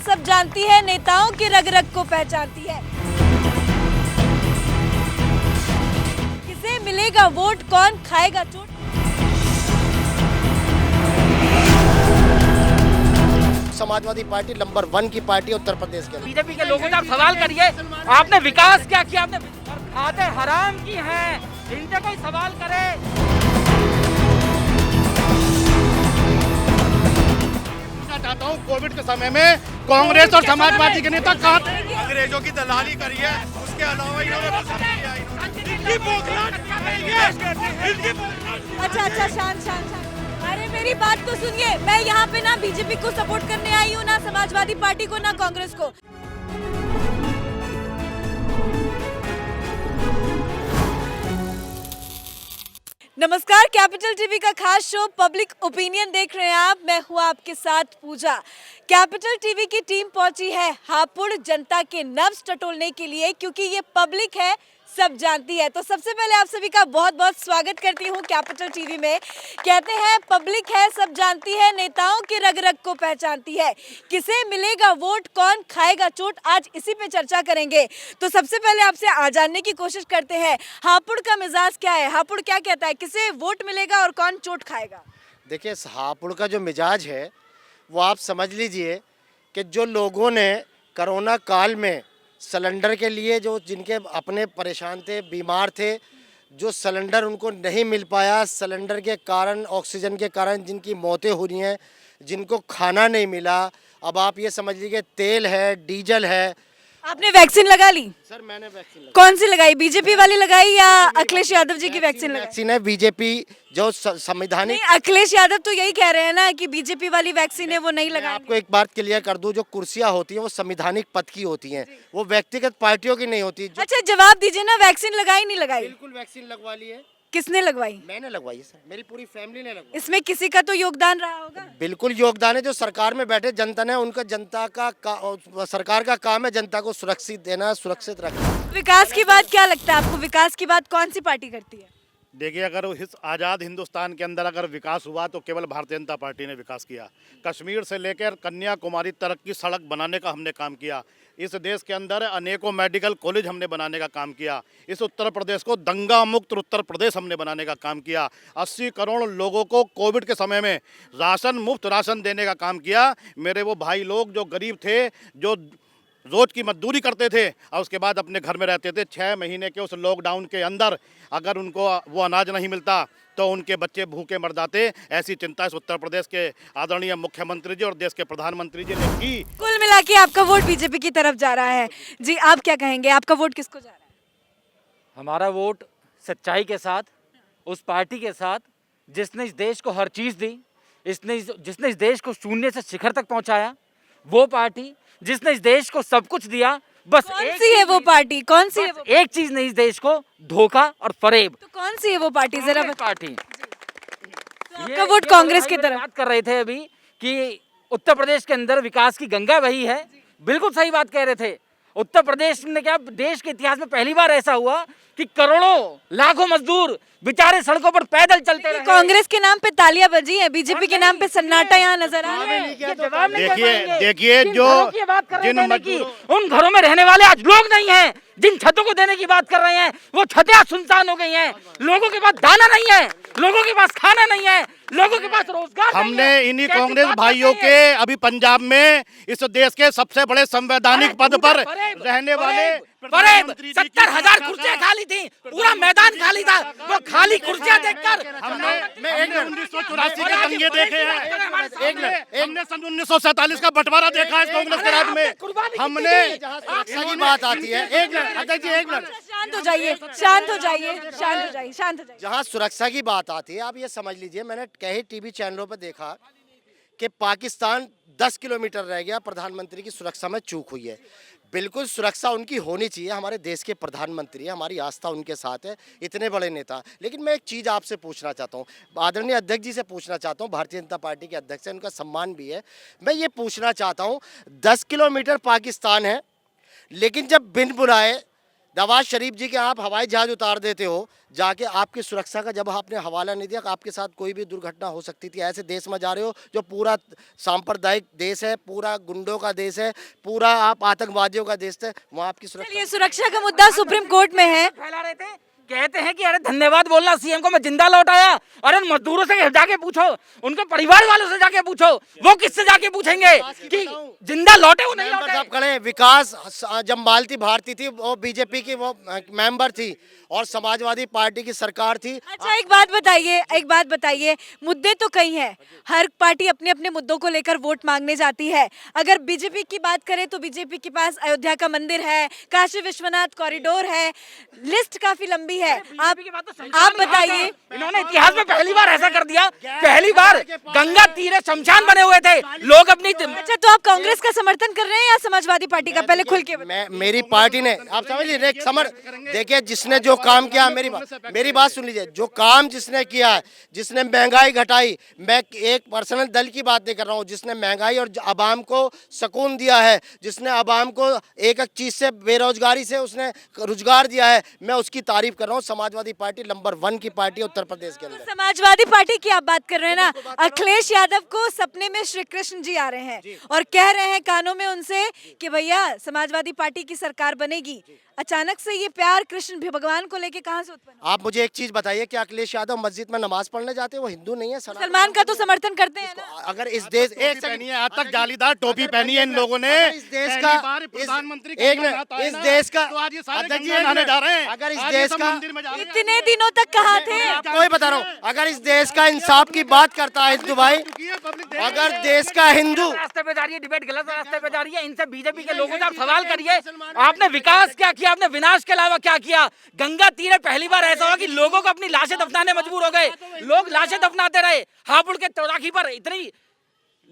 सब जानती है, नेताओं के रग रग को पहचानती है। किसे मिलेगा वोट, कौन खाएगा चोट। समाजवादी पार्टी नंबर 1 की पार्टी उत्तर प्रदेश के अंदर। बीजेपी के लोगों से आप सवाल करिए, आपने विकास क्या किया, आपने खाते हराम की हैं, इनसे कोई सवाल करे। चाहता हूँ कोविड के समय में कांग्रेस और समाजवादी के नेता कहाँ थे? अंग्रेजों की दलाली करी है, उसके अलावा इन्होंने अच्छा शांत। अरे मेरी बात तो सुनिए, मैं यहाँ पे ना बीजेपी को सपोर्ट करने आई हूँ, ना समाजवादी पार्टी को, ना कांग्रेस को। नमस्कार, कैपिटल टीवी का खास शो पब्लिक ओपिनियन देख रहे हैं आप। मैं हूँ आपके साथ पूजा। कैपिटल टीवी की टीम पहुंची है हापुड़ जनता के नब्ज टटोलने के लिए, क्योंकि ये पब्लिक है, सब जानती है। तो सबसे पहले आप सभी का बहुत बहुत स्वागत करती हूँ कैपिटल टीवी में। कहते हैं पब्लिक है, सब जानती है, नेताओं के रग रग को पहचानती है। किसे मिलेगा वोट, कौन खाएगा चोट, आज इसी पे चर्चा करेंगे। तो सबसे पहले आपसे जानने की कोशिश करते हैं, हापुड़ का मिजाज क्या है, हापुड़ क्या कहता है, किसे वोट मिलेगा और कौन चोट खाएगा। देखिए, हापुड़ का जो मिजाज है वो आप समझ लीजिए कि जो लोगों ने कोरोना काल में सिलेंडर के लिए, जो जिनके अपने परेशान थे, बीमार थे, जो सिलेंडर उनको नहीं मिल पाया, सिलेंडर के कारण, ऑक्सीजन के कारण जिनकी मौतें हो रही हैं, जिनको खाना नहीं मिला, अब आप ये समझ लीजिए तेल है, डीजल है। आपने वैक्सीन लगा ली? सर मैंने वैक्सीन लगाई। कौन सी लगाई, बीजेपी वाली लगाई या अखिलेश यादव जी की वैक्सीन लगाई? वैक्सीन है बीजेपी जो संवैधानिक। अखिलेश यादव तो यही कह रहे हैं ना कि बीजेपी वाली वैक्सीन है वो नहीं लगाई। आपको एक बात क्लियर कर दूं, जो कुर्सियां होती हैं वो संवैधानिक पद की होती हैं, वो व्यक्तिगत पार्टियों की नहीं होती। अच्छा जवाब दीजिए ना, वैक्सीन लगाई नहीं लगाई? बिल्कुल वैक्सीन लगवा ली है। किसने लगवाई? मैंने लगवाई है सर, मेरी पूरी फैमिली ने लगवाई। इसमें किसी का तो योगदान रहा होगा। बिल्कुल योगदान है, जो सरकार में बैठे जनता ने, उनका सरकार का काम है जनता को सुरक्षित देना, सुरक्षित रखना। विकास की बात क्या लगता है आपको, विकास की बात कौन सी पार्टी करती है? देखिए, अगर इस आज़ाद हिंदुस्तान के अंदर अगर विकास हुआ तो केवल भारतीय जनता पार्टी ने विकास किया। कश्मीर से लेकर कन्याकुमारी तक की सड़क बनाने का हमने काम किया। इस देश के अंदर अनेकों मेडिकल कॉलेज हमने बनाने का काम किया। इस उत्तर प्रदेश को दंगा मुक्त उत्तर प्रदेश हमने बनाने का काम किया। 80 करोड़ लोगों को कोविड के समय में मुफ्त राशन देने का काम किया। मेरे वो भाई लोग जो गरीब थे, जो रोज की मजदूरी करते थे और उसके बाद अपने घर में रहते थे, 6 महीने के उस लॉकडाउन के अंदर अगर उनको वो अनाज नहीं मिलता तो उनके बच्चे भूखे मर जाते। ऐसी चिंता इस उत्तर प्रदेश के आदरणीय मुख्यमंत्री जी और देश के प्रधानमंत्री जी ने की। कुल मिला के आपका वोट बीजेपी की तरफ जा रहा है। जी आप क्या कहेंगे, आपका वोट किसको जा रहा है? हमारा वोट सच्चाई के साथ, उस पार्टी के साथ जिसने इस देश को हर चीज़ दी, जिसने इस देश को शून्य से शिखर तक पहुंचाया, वो पार्टी जिसने इस देश को सब कुछ दिया। बस कौन सी है वो पार्टी, कौन सी है वो? एक चीज नहीं इस देश को, धोखा और फरेब। तो कौन सी है वो पार्टी, जरा पार्टी। तो आपका वोट कांग्रेस की तरफ। बात कर रहे थे अभी कि उत्तर प्रदेश के अंदर विकास की गंगा वही है, बिल्कुल सही बात कह रहे थे। उत्तर प्रदेश ने क्या, देश के इतिहास में पहली बार ऐसा हुआ कि करोड़ों लाखों मजदूर बेचारे सड़कों पर पैदल चलते रहे। कांग्रेस के नाम पे तालियां बजी है, बीजेपी के नाम पे सन्नाटा यहाँ नजर आ रहा है। देखिए जो उन घरों में रहने वाले आज लोग नहीं हैं, जिन छतों को देने की बात कर रहे हैं वो छतें आज सुनसान हो गई हैं। लोगों के पास दाना नहीं है, लोगों के पास खाना नहीं है, लोगों के पास रोजगार नहीं है। हमने इन्हीं कांग्रेस भाइयों के अभी पंजाब में इस देश के सबसे बड़े संवैधानिक पद पर रहने वाले 70,000 कुर्सियां खाली थी, पूरा मैदान खाली था, वो खाली कुर्सियां देखकर हमने 1984 के दंगे देखे हैं, हमने सन 1947 का बंटवारा देखा है कांग्रेस के राज में। हमने सही बात आती है, एक मिनट अध्यक्ष जी, एक मिनट शांत हो जाइए, शांत हो जाइए, शांत हो जाइए, शांत हो जाइए। जहाँ सुरक्षा की बात आती है, आप ये समझ लीजिए, मैंने कई टीवी चैनलों पर देखा कि पाकिस्तान 10 किलोमीटर रह गया, प्रधानमंत्री की सुरक्षा में चूक हुई है। बिल्कुल सुरक्षा उनकी होनी चाहिए, हमारे देश के प्रधानमंत्री हैं, हमारी आस्था उनके साथ है, इतने बड़े नेता। लेकिन मैं एक चीज़ आपसे पूछना चाहता हूँ, आदरणीय अध्यक्ष जी से पूछना चाहता हूँ, भारतीय जनता पार्टी के अध्यक्ष हैं, उनका सम्मान भी है। मैं ये पूछना चाहता हूँ, 10 किलोमीटर पाकिस्तान है, लेकिन जब बिन बुलाए नवाज शरीफ जी के आप हवाई जहाज उतार देते हो जाके, आपकी सुरक्षा का जब आपने हवाला नहीं दिया, आपके साथ कोई भी दुर्घटना हो सकती थी। ऐसे देश में जा रहे हो जो पूरा सांप्रदायिक देश है, पूरा गुंडों का देश है, पूरा आप आतंकवादियों का देश है, वहाँ आपकी सुरक्षा। चलिए, सुरक्षा का मुद्दा सुप्रीम कोर्ट में है। फैला रहे थे, कहते हैं कि अरे धन्यवाद बोलना सीएम को, मैं जिंदा लौट आया। अरे मजदूरों से जाके पूछो, उनके परिवार वालों से जाके पूछो, वो किससे जाके पूछेंगे कि जिंदा लौटे वो नहीं लौटे। साहब खड़े, विकास जब मालती भारती थी वो बीजेपी की वो मेंबर थी और समाजवादी पार्टी की सरकार थी। अच्छा, एक बात बताइए, मुद्दे तो कई हैं, हर पार्टी अपने अपने मुद्दों को लेकर वोट मांगने जाती है। अगर बीजेपी की बात करें तो बीजेपी के पास अयोध्या का मंदिर है, काशी विश्वनाथ कॉरिडोर है, लिस्ट काफी लंबी है। आप बताइए, इन्होंने इतिहास में पहली बार ऐसा कर दिया, पहली बार गंगा तीरे शमशान बने हुए थे लोग अपनी। अच्छा, तो आप कांग्रेस का समर्थन कर रहे हैं या समाजवादी पार्टी का? पहले खुल के मैं, मेरी पार्टी ने, आप समझ लीजिए, देखिए जिसने जो काम किया, मेरी बात सुन लीजिए, जो काम जिसने किया है, जिसने महंगाई घटाई, मैं एक पर्सनल दल की बात नहीं कर रहा हूँ, जिसने महंगाई और आवाम को सुकून दिया है, जिसने आवाम को एक एक चीज से, बेरोजगारी से उसने रोजगार दिया है, मैं उसकी तारीफ कर रहा हूँ। समाजवादी पार्टी नंबर 1 की पार्टी उत्तर प्रदेश के अंदर। समाजवादी पार्टी की आप बात कर रहे हैं ना, अखिलेश यादव को सपने में श्री कृष्ण जी आ रहे हैं और कह रहे हैं कानों में उनसे कि भैया समाजवादी पार्टी की सरकार बनेगी। अचानक से ये प्यार कृष्ण भगवान को लेके कहां से उत्पन्न? आप मुझे एक चीज बताइए कि अखिलेश यादव मस्जिद में नमाज पढ़ने जाते हैं? वो हिंदू नहीं है, सलमान का तो समर्थन करते हैं ना। अगर इस देश एक पहनी है, आज तक जालीदार टोपी पहनी है इन लोगों ने, इस देश का प्रधानमंत्री इस देश का, जा रहे हैं, अगर इस देश का, इतने दिनों तक कहाँ थे? आपको ही बता रहा हूँ, अगर इस देश का इंसाफ की बात करता है हिंदू भाई, अगर देश का हिंदू रास्ते पे जा रही है, डिबेट गलत रास्ते पे जा रही है, इनसे बीजेपी के लोगों से आप सवाल करिए, आपने विकास क्या किया, आपने विनाश के अलावा क्या किया? गंगा तीरे पहली बार ऐसा हुआ कि लोगों को अपनी लाशें दफनाने मजबूर हो गए, लोग लाशें दफनाते रहे। हापुड़ के चौराही पर इतनी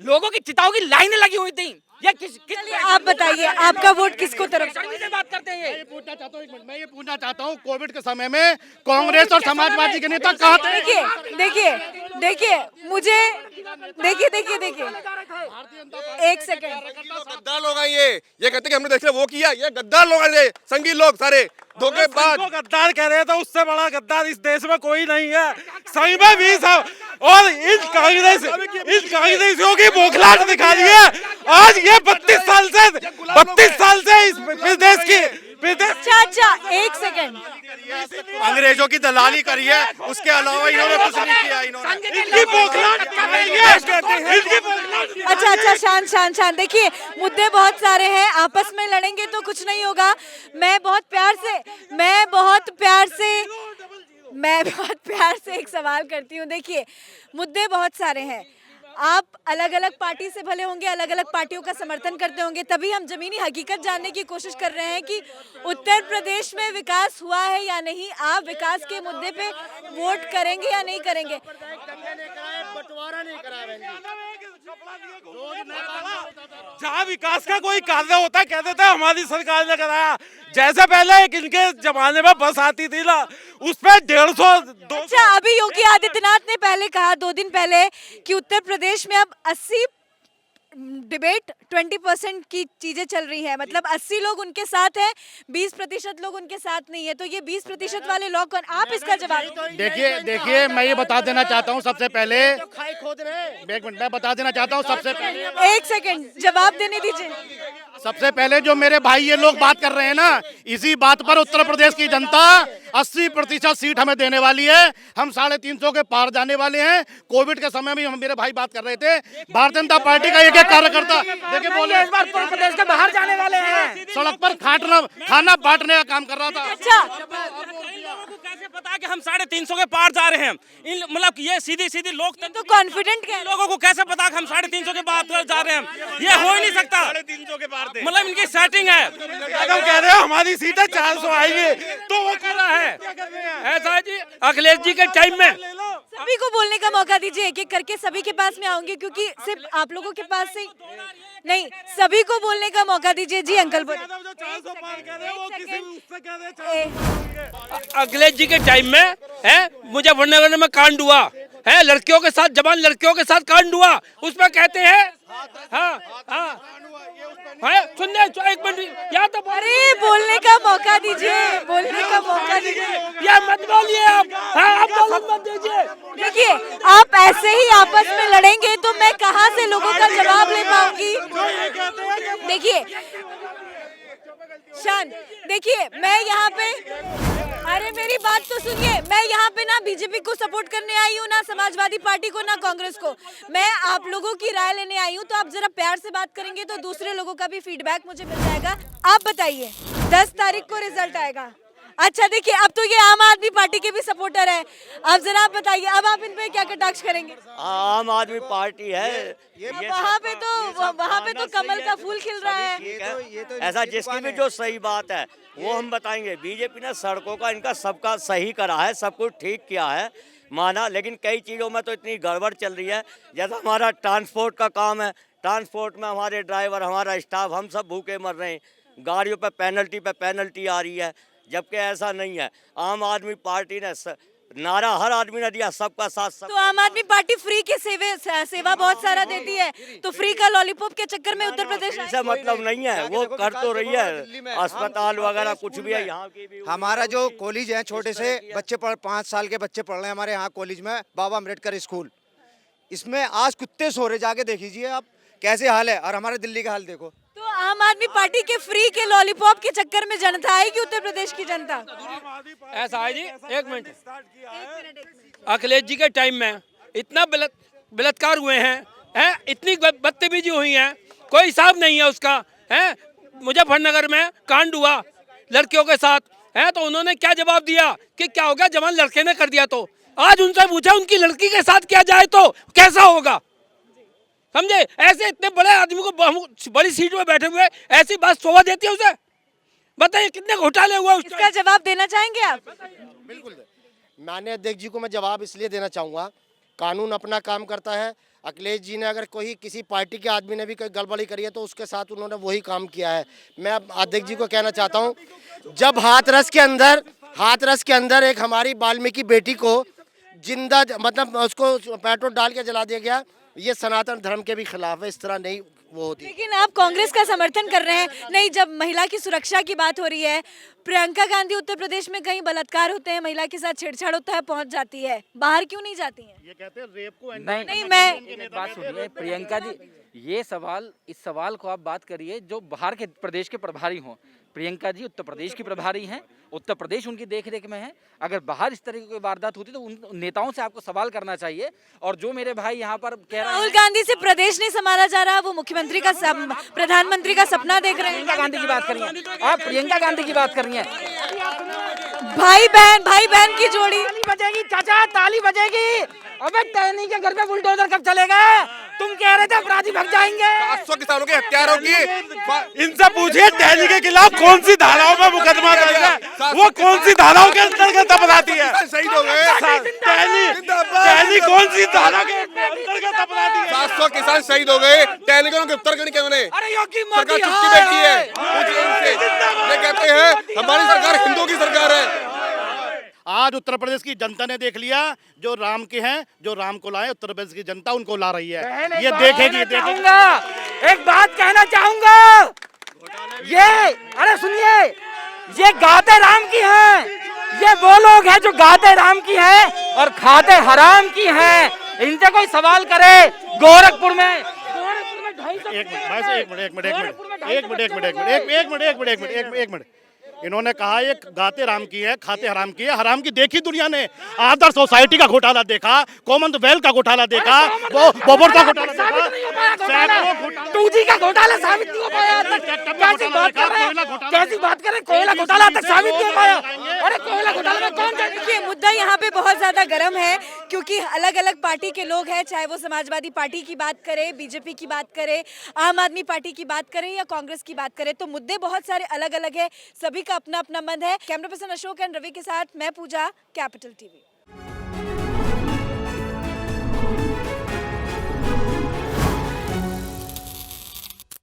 लोगों की चिताओं की लाइनें लगी हुई थी। ये किस आप बताइए, आपका वोट किसको तरफ से बात करते हैं? मैं ये पूछना चाहता हूँ, कोविड के समय में कांग्रेस और समाजवादी के नेता कहाँ थे? देखिए मुझे देखिए एक सेकंड। गद्दार लोग हैं ये कहते कि हमने देख लिया वो किया, ये गद्दार लोग हैं, ये संगीन लोग सारे धोखेबाज। गद्दार कह रहे हैं तो उससे बड़ा गद्दार इस देश में कोई नहीं है, सही में भी सब। और इन कांग्रेसियों की बौखलाहट दिखा दी है आज। ये 32 साल से इस देश की अच्छा एक सेकंड, अंग्रेजों की दलाली करी है, उसके अलावा इन्होंने कुछ नहीं किया। अच्छा शांत। देखिए, मुद्दे बहुत सारे हैं, आपस में लड़ेंगे तो कुछ नहीं होगा। मैं बहुत प्यार से एक सवाल करती हूँ। देखिए, मुद्दे बहुत सारे हैं, आप अलग अलग पार्टी से भले होंगे, अलग अलग पार्टियों का समर्थन करते होंगे, तभी हम जमीनी हकीकत जानने की कोशिश कर रहे हैं कि उत्तर प्रदेश में विकास हुआ है या नहीं। आप विकास के मुद्दे पे वोट करेंगे या नहीं करेंगे? जहाँ विकास का कोई कार्य होता है कह देते हैं हमारी सरकार ने कराया। जैसे पहले एक इनके जमाने में बस आती थी ना, उस पर 150-200। अच्छा, अभी योगी आदित्यनाथ ने पहले कहा 2 दिन पहले कि उत्तर प्रदेश में अब 80 डिबेट 20% की चीजें चल रही है, मतलब 80 लोग उनके साथ हैं, 20% लोग उनके साथ नहीं है। तो ये 20% वाले लोग कौन? आप इसका जवाब देखिए मैं ये बता देना चाहता हूँ, सबसे पहले एक मिनट मैं बता देना चाहता हूँ। सबसे पहले एक सेकंड, जवाब देने दीजिए। सबसे पहले जो मेरे भाई ये लोग बात कर रहे हैं ना, इसी बात पर उत्तर प्रदेश की जनता 80% सीट हमें देने वाली है। हम 350 के पार जाने वाले हैं। कोविड के समय में हम मेरे भाई बात कर रहे थे, भारतीय जनता पार्टी का एक कार्यकर्ता देखिए बोले इस बार उत्तर प्रदेश के बाहर जाने वाले हैं, सड़क पर खाना बांटने का काम कर रहा था। अच्छा, कैसे पता कि हम 350 के पार जा रहे हैं? इन मतलब ये सीधी लोग तो कॉन्फिडेंट क्या लोगों को कैसे पता कि हम 350 के पार जा रहे हैं? ये हो ही नहीं सकता। 350 के पार थे, मतलब इनकी सेटिंग है। हम कह रहे हैं हमारी सीटें 400 आएंगी, तो वो कर रहा है। ऐसा है जी, अखिलेश जी के टाइम में सभी को बोलने का मौका दीजिए, एक एक करके सभी के पास में आऊंगी, क्योंकि सिर्फ आप लोगों के पास से नहीं, सभी को बोलने का मौका दीजिए। जी अंकल बोलिए। अखिलेश जी के टाइम में है मुजफ्फरनगर में कांड हुआ है, लड़कियों के साथ, जवान लड़कियों के साथ कांड हुआ, उसमें कहते हैं हाँ हाँ है, सुनने एक मिनट या तो अरे बोलने का मौका दीजिए, बोलने का मौका दीजिए। या मत बोलिए आप, हाँ आप बोलने मत दीजिए। देखिए, आप ऐसे ही आपस में लड़ेंगे तो मैं कहाँ से लोगों का जवाब ले पाऊंगी। देखिए शांत, देखिए मैं यहाँ पे, अरे मेरी बात तो सुनिए, मैं यहाँ पे ना बीजेपी को सपोर्ट करने आई हूँ, ना समाजवादी पार्टी को, ना कांग्रेस को। मैं आप लोगों की राय लेने आई हूँ, तो आप जरा प्यार से बात करेंगे तो दूसरे लोगों का भी फीडबैक मुझे मिल जाएगा। आप बताइए, 10 तारीख को रिजल्ट आएगा। अच्छा देखिए, अब तो ये आम आदमी पार्टी के भी सपोर्टर है, अब जरा आप बताइए, अब आप इन पे क्या कटाक्ष करेंगे? आम आदमी पार्टी है, वहाँ पे तो कमल का फूल खिल रहा है। ऐसा जिसकी भी जो सही बात है वो हम बताएंगे। बीजेपी ने सड़कों का इनका सबका सही करा है, सब कुछ ठीक किया है, माना, लेकिन कई चीज़ों में तो इतनी गड़बड़ चल रही है। जैसा हमारा ट्रांसपोर्ट का काम है, ट्रांसपोर्ट में हमारे ड्राइवर, हमारा स्टाफ, हम सब भूखे मर रहे हैं, गाड़ियों पे पेनल्टी आ रही है, जबकि ऐसा नहीं है। आम आदमी पार्टी ने नारा हर आदमी ने दिया, सबका साथ सब। तो आम आदमी पार्टी फ्री के सेवा बहुत सारा देती है, तो फ्री का लॉलीपॉप के चक्कर में उत्तर प्रदेश से मतलब नहीं है, वो कर तो रही है, अस्पताल वगैरह कुछ भी है यहाँ की भी। हमारा जो कॉलेज है, छोटे से बच्चे 5 साल के बच्चे पढ़ रहे हैं हमारे यहाँ कॉलेज में, बाबा अम्बेडकर स्कूल, इसमें आज कुत्ते सो रहे, जाके देख लीजिए आप कैसे हाल है, और हमारे दिल्ली का हाल देखो। तो आम आदमी पार्टी के फ्री के लॉलीपॉप के चक्कर में जनता आएगी, उत्तर प्रदेश की जनता। ऐसा है जी, एक मिनट, अखिलेश जी के टाइम में इतना बलात्कार हुए हैं, इतनी बदतमीजी हुई है, कोई हिसाब नहीं है उसका, है। मुजफ्फरनगर में कांड हुआ लड़कियों के साथ, है, तो उन्होंने क्या जवाब दिया कि क्या हो गया, जवान लड़के ने कर दिया। तो आज उनसे पूछा उनकी लड़की के साथ किया जाए तो कैसा होगा, समझे? ऐसे इतने बड़े आदमी को बड़ी सीट में बैठे हुए ऐसी बात शोभा देती है उसे? बताइए कितने घोटाले हुए। इसका जवाब देना चाहेंगे आप? बिल्कुल, माननीय अध्यक्ष जी को मैं जवाब इसलिए देना चाहूँगा, कानून अपना काम करता है। अखिलेश जी ने अगर कोई किसी पार्टी के आदमी ने भी कोई गड़बड़ी करी है तो उसके साथ उन्होंने वही काम किया है। मैं अब अध्यक्ष जी को कहना चाहता हूँ, जब हाथरस के अंदर एक हमारी वाल्मीकि बेटी को जिंदा, मतलब उसको पेट्रोल डाल के जला दिया गया, ये सनातन धर्म के भी खिलाफ है, इस तरह नहीं वो होती। लेकिन आप कांग्रेस का समर्थन कर रहे हैं। नहीं, जब महिला की सुरक्षा की बात हो रही है, प्रियंका गांधी उत्तर प्रदेश में कहीं बलात्कार होते हैं, महिला के साथ छेड़छाड़ होता है, पहुंच जाती है, बाहर क्यों नहीं जाती हैं? ये कहते हैं रेप को नहीं, मैं एक बात सुनिए प्रियंका जी, ये सवाल, इस सवाल को आप बात करिए जो बाहर के प्रदेश के प्रभारी हों। प्रियंका जी उत्तर प्रदेश की प्रभारी हैं, उत्तर प्रदेश उनकी देखरेख में है। अगर बाहर इस तरह की कोई वारदात होती तो उन नेताओं से आपको सवाल करना चाहिए। और जो मेरे भाई यहाँ पर कह रहे हैं राहुल गांधी से प्रदेश नहीं संभाला जा रहा, वो मुख्यमंत्री का प्रधानमंत्री का सपना देख रहे हैं। प्रियंका गांधी की बात करिए, आप प्रियंका गांधी की बात करिए। भाई बहन की जोड़ी। ताली बजेगी चाचा, ताली बजेगी। अबे टहनी के घर पे बुलडोजर कब चलेगा? तुम कह रहे थे अपराधी भाग जाएंगे। 700 किसानों के हत्यारों की इनसे पूछिए टहनी के खिलाफ कौन सी धाराओं में मुकदमा दर्ज है, वो कौन सी धाराओं के अंतर्गत अपराधी है? शहीद हो गए, टहनी कौन सी धारा के अंतर्गत अपराधी है? 700 किसान शहीद हो गए, टहनी को गिरफ्तार करने के उन्हें अरे योगी सरकार मोदी चुटकी बैठी है। पूछिए इनसे, ये कहते हैं हमारी सरकार हिंदुओं की सरकार है। आज उत्तर प्रदेश की जनता ने देख लिया, जो राम के हैं, जो राम को लाए, उत्तर प्रदेश की जनता उनको ला रही है। ये देखेगी। एक बात कहना चाहूंगा, ये अरे सुनिए, ये गाते राम की हैं, ये वो लोग हैं जो गाते राम की हैं और खाते हराम की हैं। इनसे कोई सवाल करे गोरखपुर में 1 मिनट, इन्होंने कहा ये गाते राम की है, खाते हराम की है। हराम की देखी दुनिया ने, आदर्श सोसाइटी का घोटाला देखा, कॉमनवेल्थ का घोटाला देखा, बोबर का घोटाला देखा, 2G का घोटाला साबित नहीं हो पाया। कैसी बात कर रहे, कोयला घोटाला तक साबित नहीं हो पाया। अरे कोयला घोटाला में कौन? देखिए, मुद्दा यहाँ पे बहुत ज्यादा गर्म है, क्योंकि अलग अलग पार्टी के लोग हैं, चाहे वो समाजवादी पार्टी की बात करें, बीजेपी की बात करें, आम आदमी पार्टी की बात करें या कांग्रेस की बात करें, तो मुद्दे बहुत सारे अलग अलग है, सभी का अपना अपना मन है। Camera person Ashok and Ravi के साथ मैं पूजा, कैपिटल टीवी।